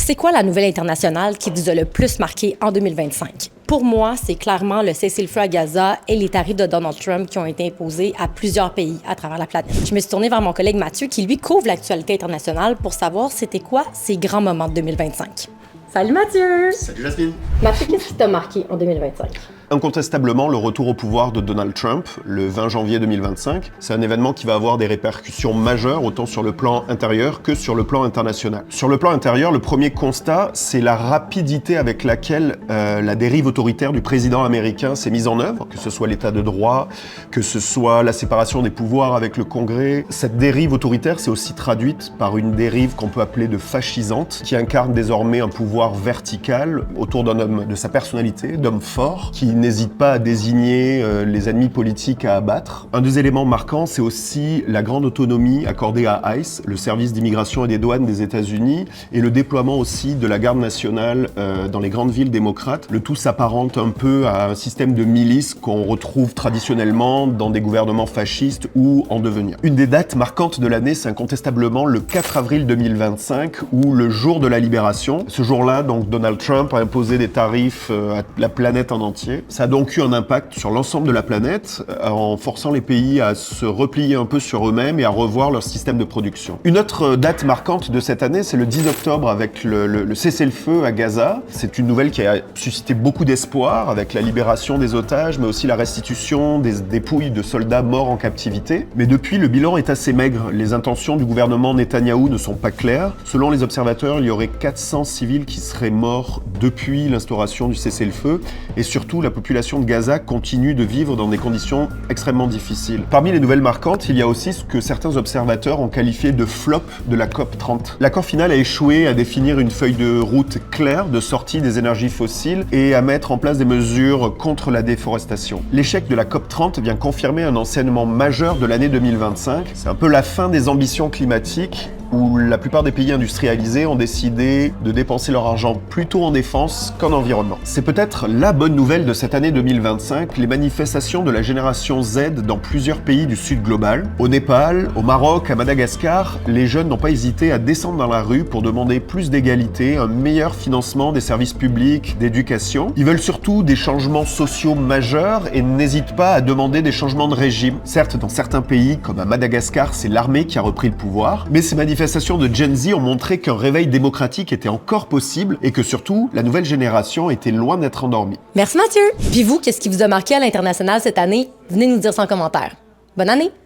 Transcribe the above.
C'est quoi la nouvelle internationale qui vous a le plus marqué en 2025? Pour moi, c'est clairement le cessez-le-feu à Gaza et les tarifs de Donald Trump qui ont été imposés à plusieurs pays à travers la planète. Je me suis tournée vers mon collègue Mathieu qui, lui, couvre l'actualité internationale pour savoir c'était quoi ces grands moments de 2025. Salut Mathieu! Salut Jasmine! Mathieu, qu'est-ce qui t'a marqué en 2025? Incontestablement, le retour au pouvoir de Donald Trump, le 20 janvier 2025, c'est un événement qui va avoir des répercussions majeures, autant sur le plan intérieur que sur le plan international. Sur le plan intérieur, le premier constat, c'est la rapidité avec laquelle la dérive autoritaire du président américain s'est mise en œuvre, que ce soit l'état de droit, que ce soit la séparation des pouvoirs avec le Congrès. Cette dérive autoritaire s'est aussi traduite par une dérive qu'on peut appeler de fascisante, qui incarne désormais un pouvoir vertical autour d'un homme, de sa personnalité, d'homme fort, qui n'hésite pas à désigner les ennemis politiques à abattre. Un des éléments marquants, c'est aussi la grande autonomie accordée à ICE, le service d'immigration et des douanes des États-Unis, et le déploiement aussi de la garde nationale dans les grandes villes démocrates. Le tout s'apparente un peu à un système de milice qu'on retrouve traditionnellement dans des gouvernements fascistes ou en devenir. Une des dates marquantes de l'année, c'est incontestablement le 4 avril 2025, ou le jour de la libération. Ce jour-là, donc, Donald Trump a imposé des tarifs à la planète en entier. Ça a donc eu un impact sur l'ensemble de la planète, en forçant les pays à se replier un peu sur eux-mêmes et à revoir leur système de production. Une autre date marquante de cette année, c'est le 10 octobre avec le cessez-le-feu à Gaza. C'est une nouvelle qui a suscité beaucoup d'espoir avec la libération des otages, mais aussi la restitution des dépouilles de soldats morts en captivité. Mais depuis, le bilan est assez maigre. Les intentions du gouvernement Netanyahou ne sont pas claires. Selon les observateurs, il y aurait 400 civils qui seraient morts depuis l'instauration du cessez-le-feu, et surtout, la population de Gaza continue de vivre dans des conditions extrêmement difficiles. Parmi les nouvelles marquantes, il y a aussi ce que certains observateurs ont qualifié de flop de la COP30. L'accord final a échoué à définir une feuille de route claire de sortie des énergies fossiles et à mettre en place des mesures contre la déforestation. L'échec de la COP30 vient confirmer un enseignement majeur de l'année 2025. C'est un peu la fin des ambitions climatiques, où la plupart des pays industrialisés ont décidé de dépenser leur argent plutôt en défense qu'en environnement. C'est peut-être la bonne nouvelle de cette année 2025, les manifestations de la génération Z dans plusieurs pays du sud global. Au Népal, au Maroc, à Madagascar, les jeunes n'ont pas hésité à descendre dans la rue pour demander plus d'égalité, un meilleur financement des services publics, d'éducation. Ils veulent surtout des changements sociaux majeurs et n'hésitent pas à demander des changements de régime. Certes, dans certains pays, comme à Madagascar, c'est l'armée qui a repris le pouvoir, mais ces manifestations de Gen Z ont montré qu'un réveil démocratique était encore possible et que surtout, la nouvelle génération était loin d'être endormie. Merci Mathieu! Puis vous, qu'est-ce qui vous a marqué à l'international cette année? Venez nous dire ça en commentaire. Bonne année!